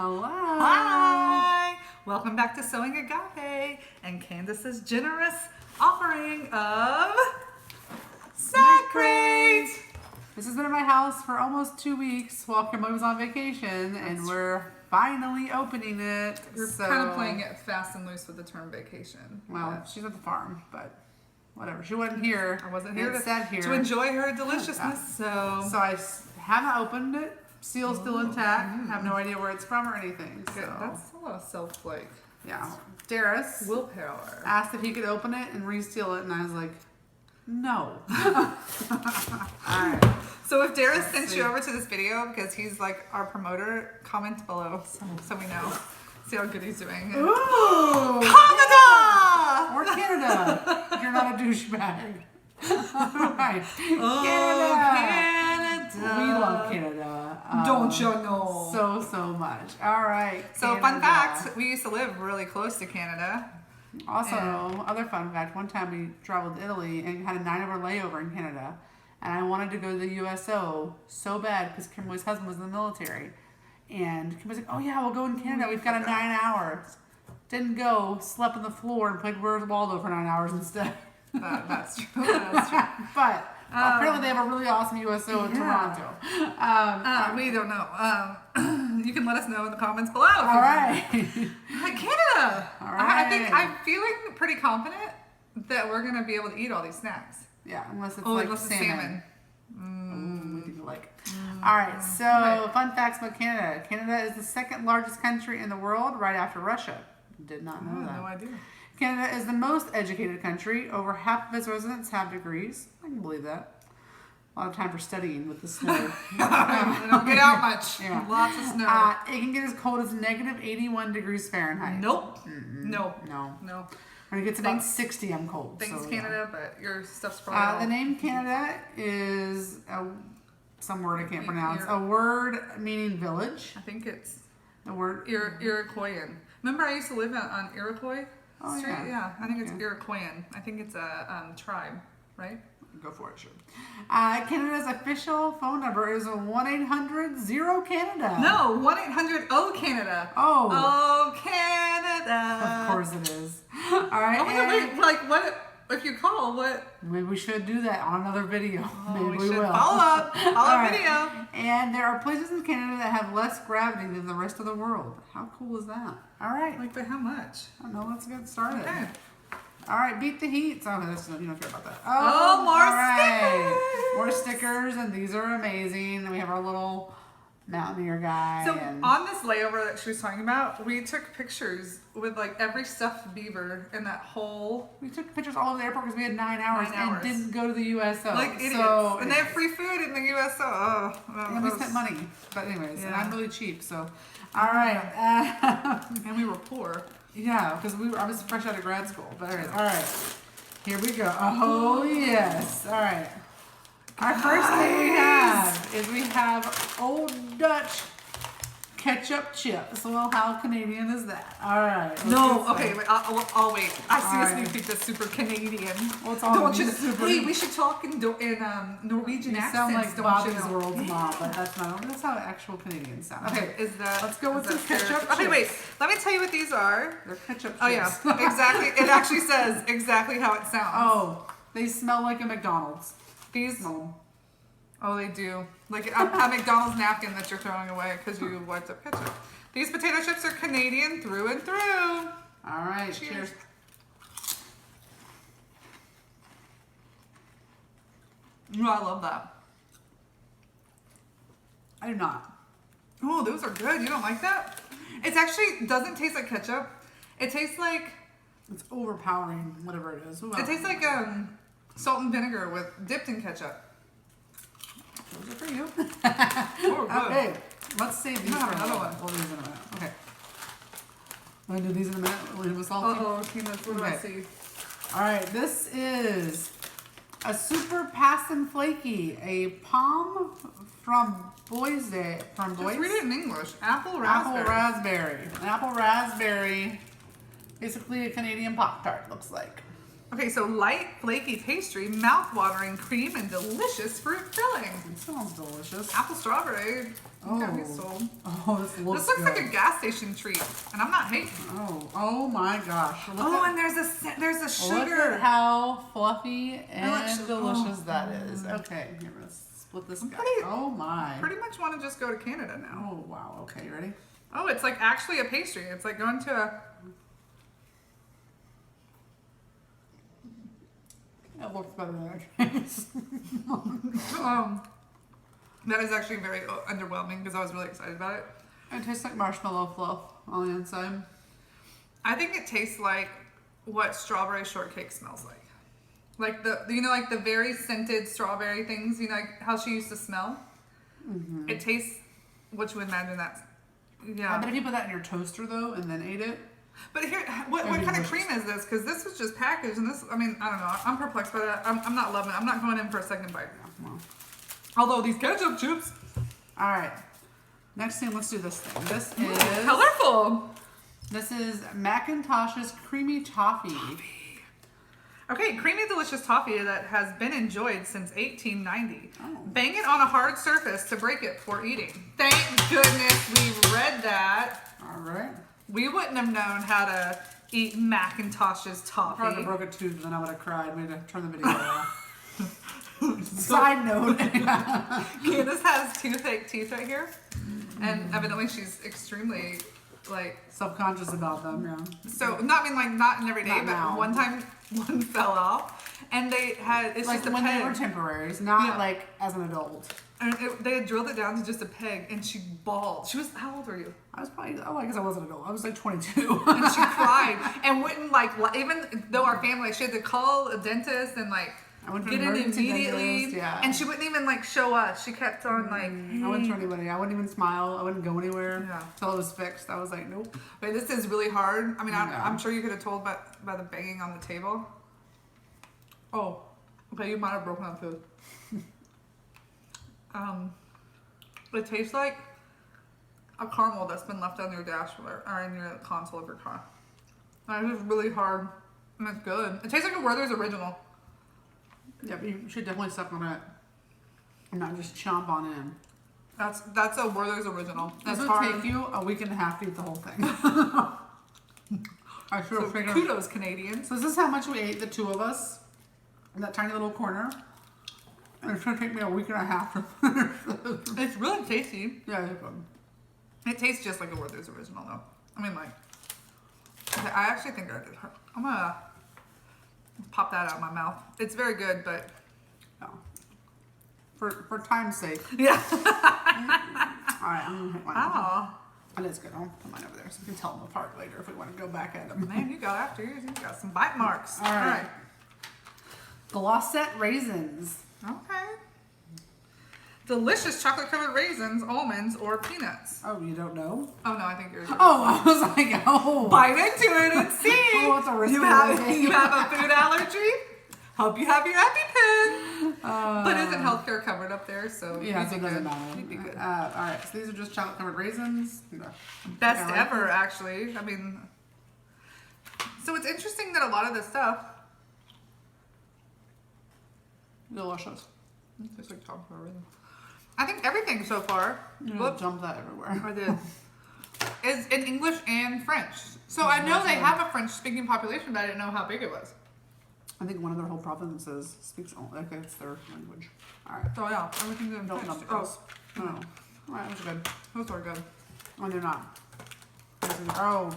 Hello. Hi. Welcome back to Sowing Agape and Candace's generous offering of snack crates. This has been in my house for almost 2 weeks while Kimberly was on vacation, and we're finally opening it. We're kind of playing it fast and loose with the term vacation. Well, she's at the farm, but whatever. She wasn't here. I wasn't here to enjoy her deliciousness. Yeah. So I haven't opened it. Seal's still intact. Have no idea where it's from or anything. So that's a lot of self-like. Yeah. Darius willpower asked if he could open it and reseal it, and I was like, no. Alright. So if Darius sent you over to this video because he's like our promoter, comment below so we know. See how good he's doing. Ooh! Canada! Or Canada. You're not a douchebag. Alright. Oh, Canada. We love Canada. Don't you know? So much. Alright. So fun fact, we used to live really close to Canada. Also, other fun fact, one time we traveled to Italy and had a 9-hour layover in Canada. And I wanted to go to the USO so bad because Kimberly's husband was in the military. And Kimberly's like, oh yeah, we'll go in Canada. We've got a 9 hours. Didn't go, slept on the floor and played Where's Waldo for 9 hours instead. That's true. That's true. But apparently they have a really awesome USO in Toronto. We don't know. You can let us know in the comments below. All right. Canada. All right. I think I'm feeling pretty confident that we're going to be able to eat all these snacks. Yeah, unless it's unless salmon. It's salmon. We do like. All right, so fun facts about Canada. Canada is the second largest country in the world, right after Russia. Did not know that. No idea. Canada is the most educated country. Over half of its residents have degrees. I can believe that. A lot of time for studying with the snow. They don't get out much. Yeah. Lots of snow. It can get as cold as negative 81 degrees Fahrenheit. Nope. No. When it gets about 60, I'm cold. Thanks, Canada, but your stuff's the probably name Canada is some word I can't pronounce. A word meaning village. I think it's the word Iroquoian. Remember, I used to live on Iroquois Street. Yeah. Yeah, I think it's Iroquoian. I think it's a tribe, right? Go for it, sure. Canada's official phone number is 1-800-0-CANADA. No, 1-800-O-CANADA. Oh, Canada. Of course it is. All right. What if you call? What? Maybe we should do that on another video. Maybe we will. Follow up. Video. And there are places in Canada that have less gravity than the rest of the world. How cool is that? All right. But how much? I don't know. Let's get started. Okay. All right, beat the heat. Oh, you don't care about that. More stickers. More stickers, and these are amazing. And we have our little Mountaineer guy. So on this layover that she was talking about, we took pictures with like every stuffed beaver in that whole. We took pictures all over the airport because we had 9 hours and didn't go to the USO. Like idiots. And they have free food in the USO. And we spent money. But anyways, and I'm really cheap, so. All right. And we were poor. Yeah, because I was fresh out of grad school. But anyways, all right. Here we go. Oh, yes. All right. Our first thing we have Old Dutch Ketchup chips. Well, how Canadian is that? All right. No, okay, wait, I'll wait. I see a sneak peek that's super Canadian. Well, it's all super. Hey, we should talk in Norwegian accents. Sound like Bobby's World's mom, but that's how actual Canadians sound. Okay, let's go with some ketchup chips. Okay, wait. Let me tell you what these are. They're ketchup chips. Oh yeah, exactly. It actually says exactly how it sounds. Oh, they smell like a McDonald's. These. Oh, they do. Like a McDonald's napkin that you're throwing away because you wiped up ketchup. These potato chips are Canadian through and through. All right, cheers. Oh, I love that. I do not. Oh, those are good. You don't like that? It actually doesn't taste like ketchup. It tastes like... It's overpowering, whatever it is. It tastes like salt and vinegar dipped in ketchup. Those are for you. Oh, good. Okay, let's save these for another one. We'll do these in a minute. Okay. Want to do these in a minute? We'll do with salty? Okay, what do I see? All right, this is a Super Passin' Flaky, a palm from Boise. Just read it in English. Apple raspberry. An apple raspberry. Basically a Canadian Pop-Tart, looks like. Okay, so light, flaky pastry, mouth-watering cream, and delicious fruit filling. It sounds delicious. Apple strawberry. Got me sold. Oh, this looks This looks good. like a gas station treat, and I'm not hating. Oh my gosh. And there's a sugar. Look at how fluffy and delicious that Oh. is. Okay, here, let's split this guy. pretty- Oh my. Pretty much want to just go to Canada now. Oh wow. Okay, you ready? Oh, it's like actually a pastry. It's like going to a. It looks better than I taste. That is actually very underwhelming because I was really excited about it. It tastes like marshmallow fluff on the inside. I think it tastes like what strawberry shortcake smells like. Like like the very scented strawberry things, like how she used to smell. Mm-hmm. It tastes what you would imagine that. Yeah. I bet if you put that in your toaster though and then ate it. But here, what kind of cream is this? Because this was just packaged, and this, I mean, I don't know. I'm perplexed by that. I'm not loving it. I'm not going in for a second bite. Well. Although these ketchup chips. All right. Next thing, let's do this thing. This is colorful. This is Macintosh's creamy toffee. Okay, creamy delicious toffee that has been enjoyed since 1890. Oh. Bang it on a hard surface to break it before eating. Thank goodness we read that. All right. We wouldn't have known how to eat Macintosh's toffee. Probably would have broke a tooth, and then I would have cried. We had to turn the video off. Side note. Candace has toothache teeth right here. And evidently she's extremely, Subconscious about them, yeah. So, not in every day, Not but now. one time one fell off. And they had, it's Like just a when peg. they were temporaries, not Yeah. like as an adult. And they had drilled it down to just a peg, and she bawled. She was, how old were you? I was probably, I guess I wasn't an adult. I was like 22. And she cried and wouldn't even though our family, she had to call a dentist and I went to get an in emergency immediately. dentist, yeah. And she wouldn't even show us. She kept on I wouldn't show anybody. I wouldn't even smile. I wouldn't go anywhere Yeah. until it was fixed. I was like, nope. Wait, this is really hard. I mean, Yeah. I'm sure you could have told by the banging on the table. Oh, okay, you might have broken a tooth. It tastes like a caramel that's been left on your dashboard or in your console of your car. And it's just really hard, and it's good. It tastes like a Werther's Original. Yeah, but you should definitely suck on it and not just chomp on in. That's a Werther's Original. This That's would hard. take you a week and a half to eat the whole thing. I should So have figured. kudos, Canadians. So this is how much we ate, the two of us, in that tiny little corner. And it's gonna take me a week and a half to finish. It's really tasty. Yeah, it's good. It tastes just like a Werther's Original, though. I mean, okay, I actually think I did. I'm gonna pop that out of my mouth. It's very good, but No. For time's sake. yeah. Alright, I'm gonna hit mine. Oh And it's good. I'll put mine over there so we can tell them apart later if we want to go back at them. man, you got after yours. You got some bite marks. All right. Glossette raisins. Okay. Delicious chocolate covered raisins, almonds, or peanuts. Oh, you don't know? Oh no, I think yours. Oh, I was like, oh. Bite into it and see. Oh, it's a risky you have thing. you have a food allergy. Hope you have your EpiPen. But isn't healthcare covered up there? So Yeah, you'd so be it doesn't good. matter. You'd be good. Alright, so these are just chocolate covered raisins. Best I like ever, actually. I mean, so it's interesting that a lot of this stuff. Delicious. Tastes like chocolate raisin. I think everything so far. You Whoops. dump that everywhere. I did. Is in English and French. So I know they have a French speaking population, but I didn't know how big it was. I think one of their whole provinces speaks only, like it's their language. Alright. So yeah, everything's in Don't French. dump Oh, those. No. Alright, those are good. those are good. Oh, they're not. Oh.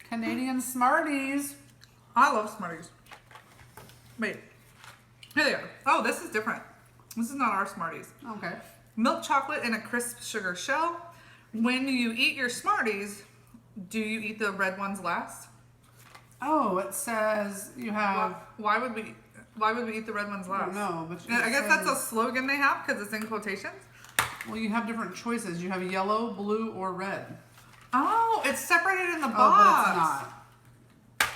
Canadian Smarties. I love Smarties. Wait. Here they are. Oh, this is different. This is not our Smarties. Okay. Milk chocolate in a crisp sugar shell. When you eat your Smarties, do you eat the red ones last? Oh, it says you have. Why would we eat the red ones I last? don't know, but I it guess that's a says- slogan they have because it's in quotations. Well, you have different choices. You have yellow, blue, or red. Oh, it's separated in the Oh, box. but it's not.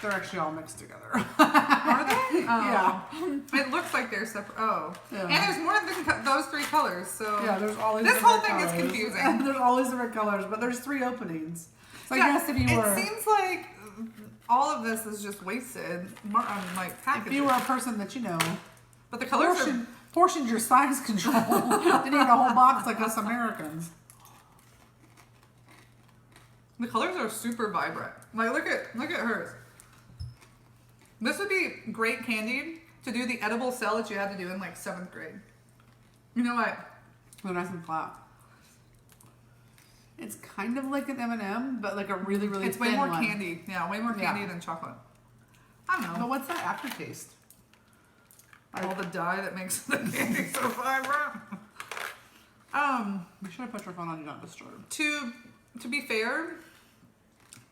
They're actually all mixed together. Are they? Yeah. It looks like they're separate. Oh. Yeah. And there's more than those three colors. So Yeah, there's all these. This different whole thing is colors. confusing. There's all these different colors, but there's 3 openings. So I Yeah, guess if you were. It seems like all of this is just wasted. Like If packaging. you were a person that But the colors are. portioned your size control, didn't eat a whole box like us Americans. The colors are super vibrant. Like look at hers. This would be great candy to do the edible cell that you had to do in like 7th grade. You know what? They're nice and flat. It's kind of like an M&M, but like a really, really It's thin way more one. candy. Yeah, way more candy than chocolate. I don't know. But what's that aftertaste? All the dye that makes the candy so vibrant. Make sure I put your phone on Do Not Disturb. To be fair,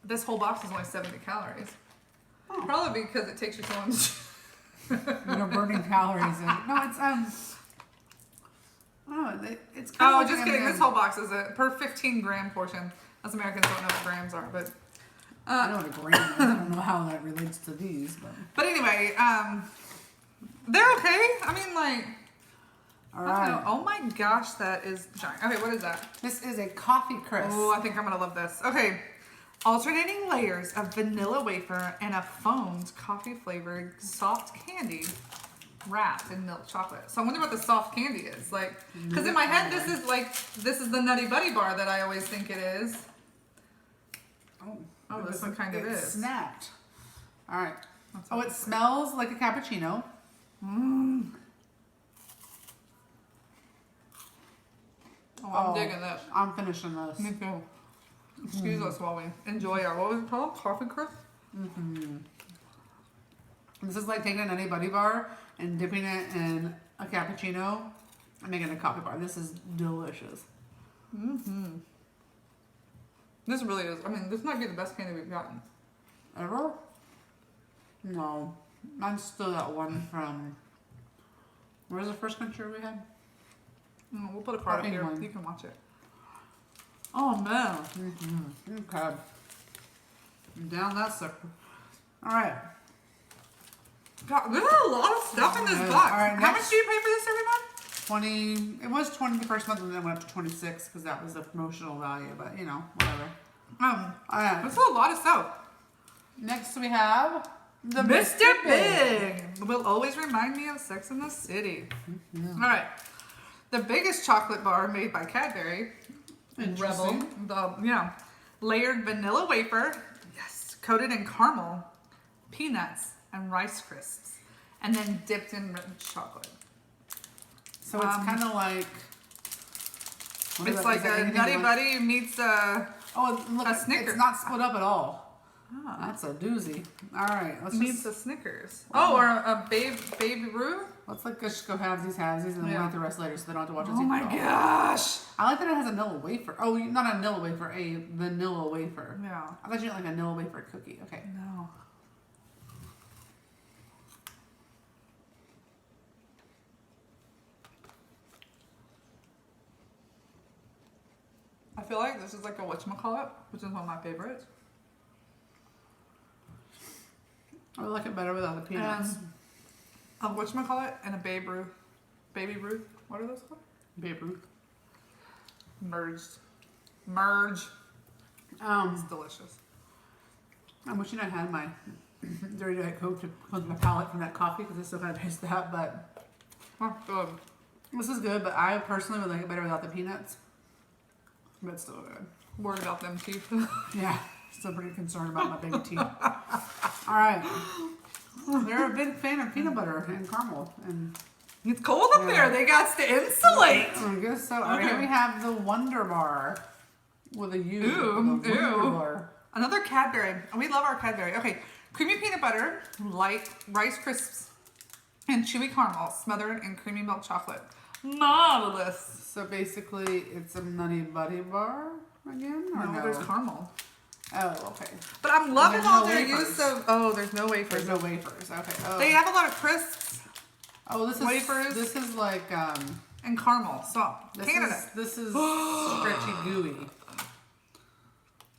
this whole box is only 70 calories. Oh. Probably because it takes you so long. You're burning calories. No, it's it's kind Oh, of like just an kidding. M&M. This whole box is a per 15 gram portion. Us Americans don't know what grams are, but I know what a gram is. I don't know how that relates to these, but anyway, they're okay. I mean, like, all I don't know. right. Oh my gosh, that is giant. Okay, what is that? This is a coffee crisp. Oh, I think I'm gonna love this. Okay, alternating layers of vanilla wafer and a foamed coffee flavored soft candy wrapped in milk chocolate. So I wonder what the soft candy is. Like, because in my head, this is the Nutty Buddy bar that I always think it is. Oh, this one kind of is. Snapped. All right. Oh, it smells like a cappuccino. Oh, I'm digging this. I'm finishing this. Me too. Excuse us while we enjoy our, what was it called? Coffee crisp? This is like taking a Nutty Buddy bar and dipping it in a cappuccino and making a coffee bar. This is delicious. This really is. I mean, this might be the best candy we've gotten. Ever? No. Mine's still that one from... Where's the first country we had? We'll put a card up Pink here. one. You can watch it. Oh, man. Okay. Down that sucker. All right. God, there's a lot of stuff in this Yes. box. All right, How next- much do you pay for this every month? 20... It was 20 the first month and then it went up to 26 because that was the promotional value. But, you know, whatever. All right. That's a lot of stuff. Next we have... The Mr. Big will always remind me of Sex in the City. All right. The biggest chocolate bar made by Cadbury. Rebel. Layered vanilla wafer. Yes. Coated in caramel, peanuts, and Rice Crisps. And then dipped in rich chocolate. So it's kind of like... It's like a Nutty Buddy meets a... Oh, look, a Snickers. it's not split up at all. That's a doozy. All right, let's Meets just... a Snickers. Oh, or a Baby Ruth. Let's like just go halvesies, and then we'll eat the rest later so they don't have to watch us Oh eat my it all. gosh. I like that it has a vanilla wafer. Oh, not a vanilla wafer, a vanilla wafer. Yeah. I thought you meant like a vanilla wafer cookie. Okay. No. I feel like this is like a whatchamacallit, which is one of my favorites. I like it better without the peanuts. A whatchamacallit and a Baby Ruth. What are those called? Babe Ruth. Merged. It's delicious. I'm wishing I had my Dirty Diet Coke to cleanse my palate from that coffee because I still kind of taste that, but Oh, good. this is good, but I personally would like it better without the peanuts. But it's still good. Worried about them teeth. Yeah, still pretty concerned about my big teeth. All right. They're a big fan of peanut butter and caramel. And It's cold up there. They got to insulate. I guess so. All right, here we have the Wonder Bar with a U. Ooh, The Wonder ew. Bar. Another Cadbury. We love our Cadbury. Okay, creamy peanut butter, light Rice Crisps, and chewy caramel smothered in creamy milk chocolate. Marvelous. So basically, it's a Nutty Buddy bar again? Or no? There's caramel. Oh, okay. But I'm loving There's all no their wafers. use of. Oh, there's no wafers. There's no wafers. Okay. Oh. They have a lot of crisps Oh, this is wafers. This is like and caramel. So Canada. This is stretchy gooey.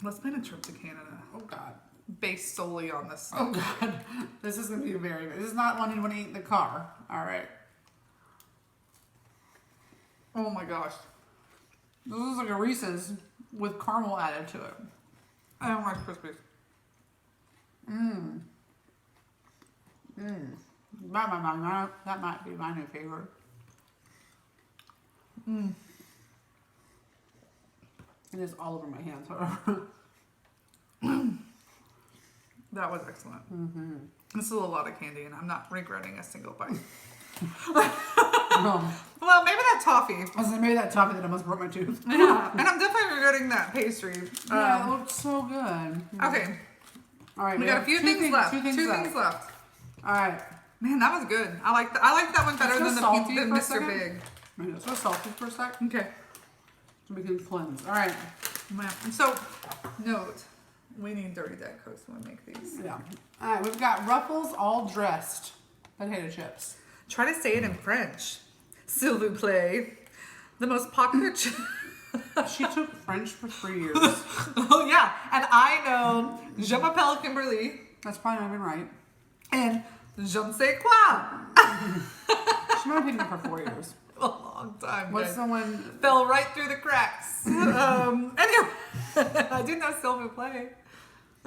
Let's plan a trip to Canada Oh God. based solely on this. Oh God. This is gonna be very. This is not one you want to eat in the car. All right. Oh my gosh. This is like a Reese's with caramel added to it. I don't like Krispies. That might be my new favorite. It is all over my hands. That was excellent. This is a lot of candy, and I'm not regretting a single bite. Oh. Well, maybe that toffee. I was like, maybe that toffee that almost broke my tooth. Yeah, and I'm definitely regretting that pastry. Yeah, it looked so good. Okay, All right, we got a few things left. Two things left. All right. Man, that was good. I like that one better than the salty pizza, for a Mr. second. Big. Maybe it's so salty for a sec. Okay. So we can cleanse. All right. And so, note, we need Dirty Dead Cokes when we make these. Yeah. All right, we've got Ruffles all dressed potato chips. Try to say it in French. S'il vous plaît. The most popular She took French for 3 years. Oh, yeah. And I know Je m'appelle Kimberly That's probably not even right. and je ne sais quoi. She might have taken it for 4 years. A long time. What's guys. the one? Fell right through the cracks. Anyway, I do know s'il vous plaît.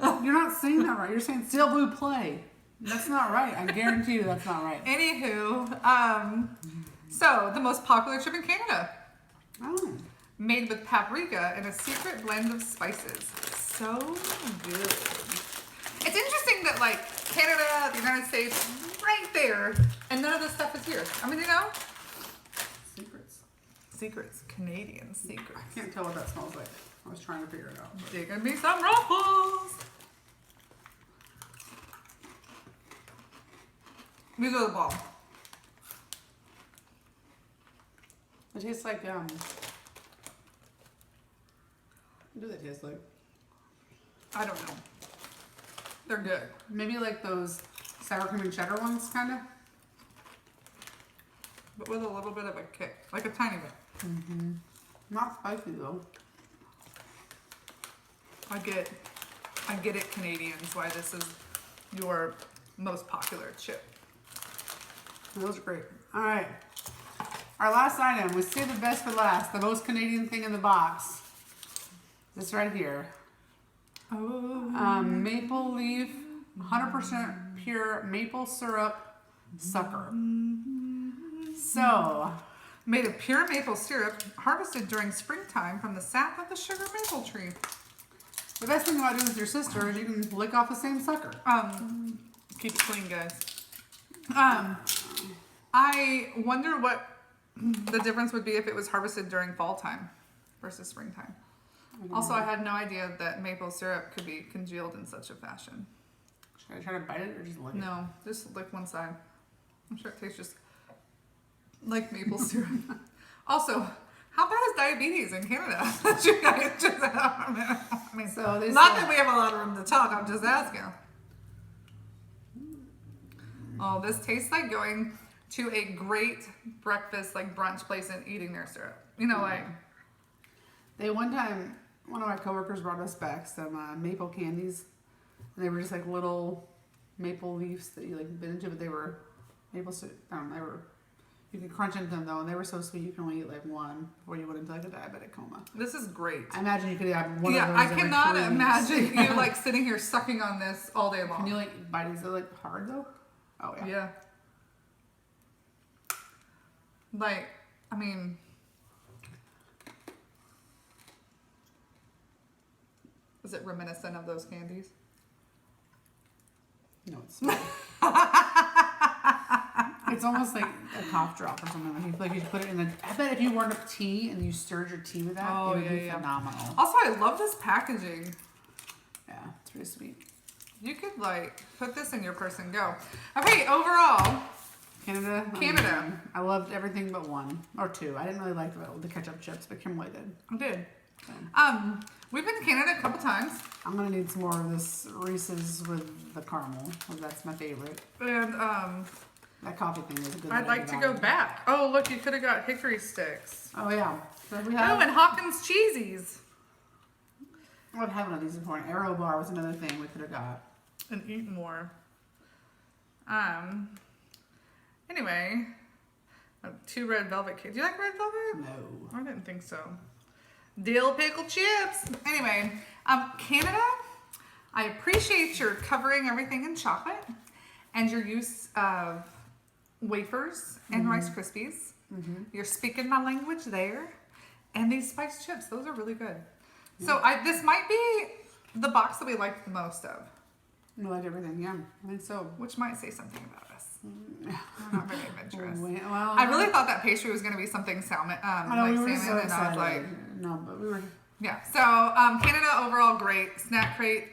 You're not saying that right. You're saying s'il vous plaît. That's not right. I guarantee you that's not right. Anywho, so the most popular chip in Canada. Oh. Made with paprika and a secret blend of spices. So good. It's interesting that like Canada, the United States, right there, and none of this stuff is here. I mean, you know? Secrets. Canadian secrets. I can't tell what that smells like. I was trying to figure it out. Digging me some Ruffles. These are the bomb. It tastes like, what do they taste like? I don't know. They're good. Maybe like those sour cream and cheddar ones, kind of? But with a little bit of a kick. Like a tiny bit. Not spicy though. I get it, Canadians, why this is your most popular chip. Those are great. All right. Our last item, we saved the best for last. The most Canadian thing in the box. This right here. Oh. Maple leaf, 100% pure maple syrup sucker. So, Made of pure maple syrup, harvested during springtime from the sap of the sugar maple tree. the best thing about doing with your sister is you can lick off the same sucker. Keep it clean, guys. I wonder what the difference would be if it was harvested during fall time versus springtime. Also, I had no idea that maple syrup could be congealed in such a fashion. Should I try to bite it or just lick it? No, just lick one side. I'm sure it tastes just like maple syrup. Also, how bad is diabetes in Canada? You guys just, I mean, So they not say- that we have a lot of room to talk, I'm just asking. Oh, this tastes like going to a great breakfast, like brunch place and eating their syrup. You know, like, One time, one of my coworkers brought us back some maple candies. And they were just like little maple leaves that you like bit into, but they were maple syrup. You could crunch into them though, and they were so sweet you can only eat like one before you went into like a diabetic coma. this is great. I imagine you could have one Yeah, of those I every cannot 3 weeks. imagine you like sitting here sucking on this all day long. Can you like bite it? Is it like hard though? Oh yeah. Yeah. Like, I mean, is it reminiscent of those candies? No, it's it's almost like a cough drop or something. Like you put it in the. I bet if you warmed up tea and you stirred your tea with that, Oh, it would yeah, be yeah. phenomenal. Also, I love this packaging. Yeah, it's pretty sweet. You could like put this in your purse and go. Okay, overall, Canada. Canada. I loved everything but one or two. I didn't really like the ketchup chips, but Kimberly did. I did. So, We've been to Canada a couple times, I'm gonna need some more of this Reese's with the caramel. 'Cause that's my favorite. and That coffee thing was a good. I'd like to go back. Oh, look, you could have got hickory sticks. Oh yeah. So we Oh, have. and Hawkins cheesies. I've had one of these before. An Arrow bar was another thing we could have got. And eat more. Anyway, 2 red velvet cakes. Do you like red velvet? No. I didn't think so. Dill pickle chips. Anyway, Canada, I appreciate your covering everything in chocolate and your use of wafers and Rice Krispies. You're speaking my language there. And these spiced chips, those are really good. So this might be the box that we liked the most of. We like everything, yeah. I think so. Which might say something about us. We're not very adventurous. Well, I really thought that pastry was going to be something salmon, I know, like we were salmon, so and I was excited. like, No, but we were. yeah. So Canada overall great. Snack Crate,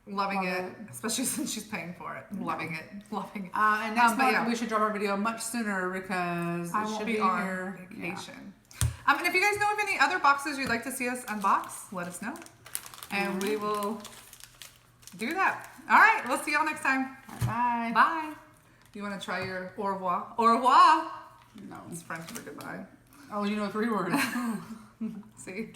loving Love it, it. especially since she's paying for it. Loving it, loving it. And next but month yeah. we should drop our video much sooner because I it won't should be be on here. vacation. And if you guys know of any other boxes you'd like to see us unbox, let us know, and we will do that. All right, we'll see y'all next time. Bye. Bye. You want to try your au revoir? Au revoir. No. It's French for goodbye. Oh, you know 3 words. See.